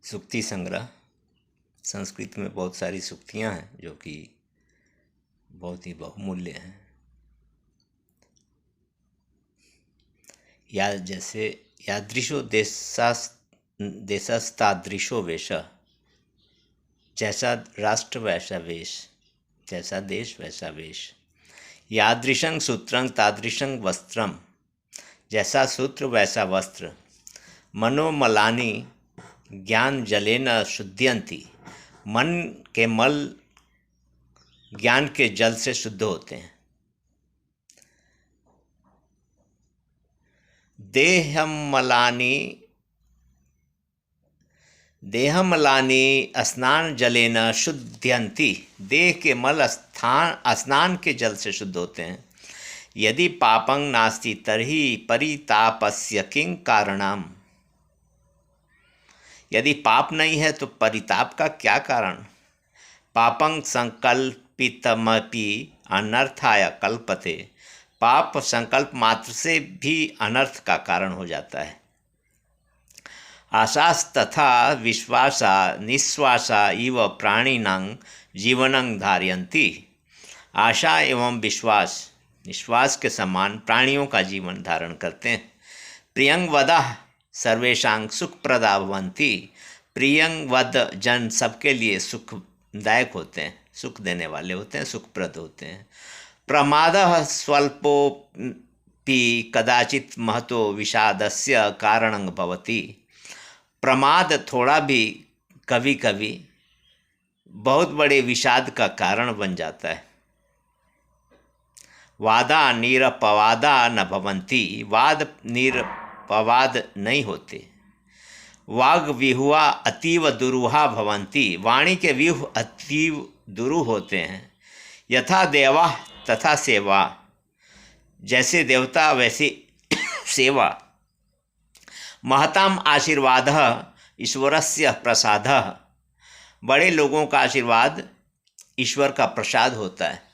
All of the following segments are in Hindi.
सूक्ति संग्रह। संस्कृत में बहुत सारी सूक्तियाँ हैं जो कि बहुत ही बहुमूल्य हैं। या जैसे यादृशो देशस्तादृशो वेश, जैसा राष्ट्र वैसा वेश, जैसा देश वैसा वेश। यादृशं सूत्रं तादृशं वस्त्रम, जैसा सूत्र वैसा वस्त्र। मनोमलानि ज्ञान जलेन शुद्ध्यन्ति, मन के मल ज्ञान के जल से शुद्ध होते हैं। देहमलानि स्नान जलेन शुद्ध्यन्ति, देह के मल स्नान के जल से शुद्ध होते हैं। यदि पापं नास्ति तर्हि परितापस्य किं कारणम्, यदि पाप नहीं है तो परिताप का क्या कारण। पापं संकल्पितमपि अनर्थाय कल्पते, पाप संकल्प मात्र से भी अनर्थ का कारण हो जाता है। आशास्तथा विश्वासा निश्वासा इव प्राणिनां जीवनं धारयन्ति, आशा एवं विश्वास के समान प्राणियों का जीवन धारण करते हैं। प्रियं वदः सर्वेषां सुखप्रदा भवन्ति, प्रियं वद जन सबके लिए सुखदायक होते हैं, सुख देने वाले होते हैं, सुखप्रद होते हैं। प्रमादः स्वल्पोपि कदाचित महतो विषादस्य कारणं भवति, प्रमाद थोड़ा भी कभी कभी बहुत बड़े विषाद का कारण बन जाता है। वादा निरपवादा न भवन्ति, वाद निरपवाद नहीं होते। वाग विहुआ अतीव दुरूहा भवन्ति, वाणी के व्यूह अतीव दुरूह होते हैं। यथा देवा तथा सेवा, जैसे देवता वैसे सेवा। महताम आशीर्वादः ईश्वरस्य प्रसादः, बड़े लोगों का आशीर्वाद ईश्वर का प्रसाद होता है।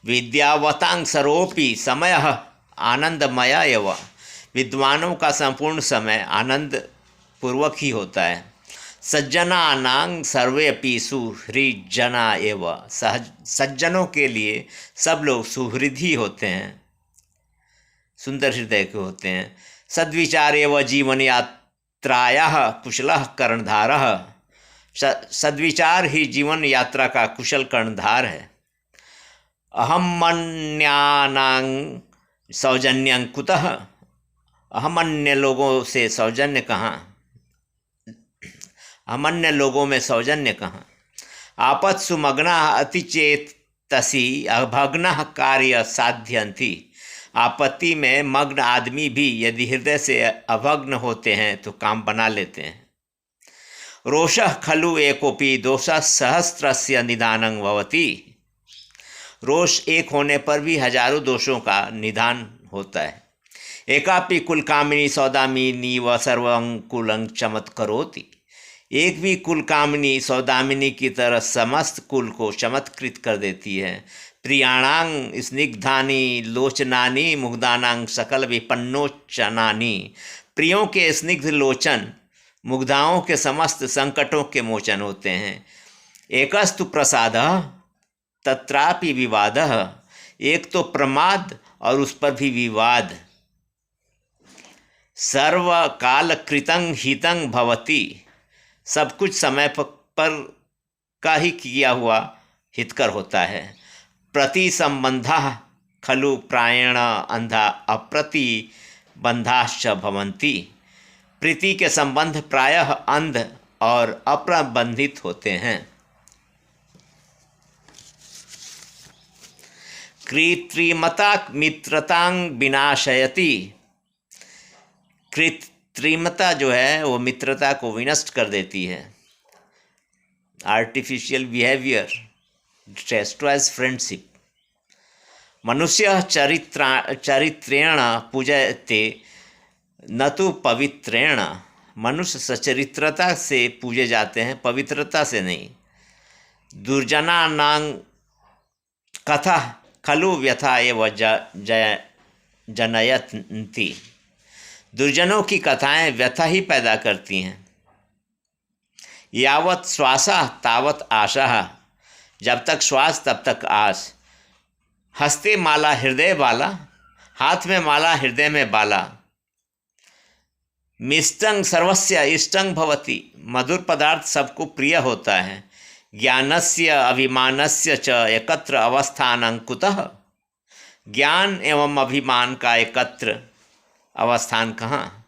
विद्यावतां सर्वोपि समयः आनंदमय एव, विद्वानों का संपूर्ण समय आनंद पूर्वक ही होता है। सज्जनानां सर्वेपि सुहृजना एव, सज्जनों के लिए सब लोग सुहृदि होते हैं, सुंदर हृदय के होते हैं। सद्विचार एव जीवन यात्रायाः कुशलः कर्णधारः, सद्विचार ही जीवन यात्रा का कुशल कर्णधार है। अहमन्यानां सौजन्यं कुतः, अहमन्य लोगों से सौजन्य कहाँ, अमन्य लोगों में सौजन्य कहाँ। आपत्सु मग्नाः अतिचेतसि अभग्नः कार्य साध्यन्ति, आपत्ति में मग्न आदमी भी यदि हृदय से अभग्न होते हैं तो काम बना लेते हैं। रोषः खलु एकोपि दोषः सहस्रस्य निदानं भवति, रोष एक होने पर भी हजारों दोषों का निदान होता है। एकापि कुलकामिनी सौदामिनी व सर्वं कुलं चमत्करोति, एक भी कुलकामिनी सौदामिनी की तरह समस्त कुल को चमत्कृत कर देती है। प्रियाणां स्निग्धानि लोचनानि मुग्धानां सकल विपन्नोचनानि, प्रियों के स्निग्ध लोचन मुग्धाओं के समस्त संकटों के मोचन होते हैं। एकस्तु प्रसादः तत्रापि विवादः, एक तो प्रमाद और उस पर भी विवाद। सर्वकालकृतं हितं भवति, सब कुछ समय पर का ही किया हुआ हितकर होता है। प्रतिसंबंधः खलु प्रायेण अंधा अप्रतिबंधाश्च भवन्ति, प्रीति के संबंध प्रायः अंध और अप्रबंधित होते हैं। कृत्रिमता मित्रतां विनाशयति, कृत्रिमता जो है वो मित्रता को विनष्ट कर देती है। Artificial behaviour destroys friendship. मनुष्य चरित्रेण पूजयते न तो पवित्रेण, मनुष्य सचरित्रता से पूजे जाते हैं, पवित्रता से नहीं। दुर्जनानां कथा खलु व्यथा एव जनयन्ति। दुर्जनों की कथाएं व्यथा ही पैदा करती हैं। यावत् श्वासः तावत् आशा, जब तक श्वास तब तक आस। हस्ते माला हृदय बाला, हाथ में माला हृदय में बाला। मिष्टं सर्वस्य इष्टं भवति, मधुर पदार्थ सबको प्रिय होता है। ज्ञानस्य अभिमानस्य च एकत्र अवस्थानं कुतः, ज्ञान एवं अभिमान का एकत्र अवस्थान कहाँ।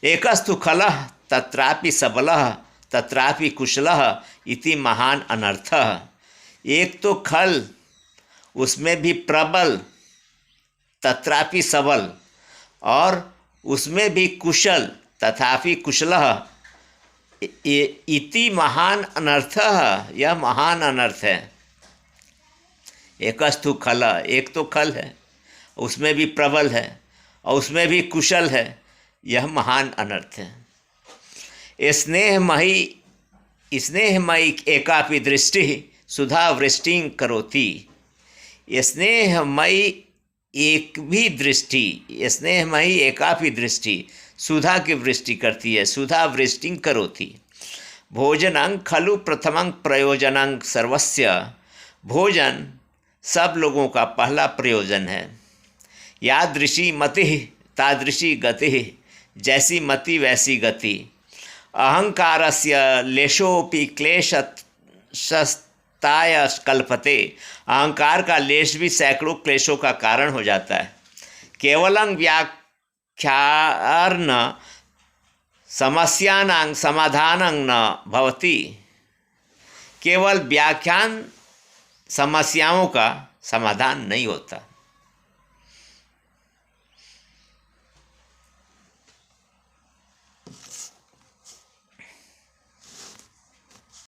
एकस्तु खलः तत्रापि सबलः तत्रापि कुशलः इति महान अनर्थः। एक तो खल, उसमें भी प्रबल, तत्रापि सबल, और उसमें भी कुशल, तथापि कुशलः, इति महान अनर्थः, यह महान अनर्थ है। एकस्तु खल, एक तो खल है, उसमें भी प्रबल है और उसमें भी कुशल है, यह महान अनर्थ है। स्नेहमयी एकापि दृष्टि सुधा वृष्टिं करोति। स्नेहमयी एकापि दृष्टि सुधा की वृष्टि करती है, सुधा वृष्टिं करोति। भोजनं खलु प्रथमं प्रयोजनं सर्वस्य, भोजन सब लोगों का पहला प्रयोजन है। यादृशी मतिः तादृशी गतिः, जैसी मति वैसी गति। अहंकारस्य लेशोपि क्लेशस्ताय कल्पते, अहंकार का लेश भी सैकड़ों क्लेशों का कारण हो जाता है। केवलं व्याख्यार्न समस्यानां समाधानं न भवति, केवल व्याख्यान समस्याओं का समाधान नहीं होता।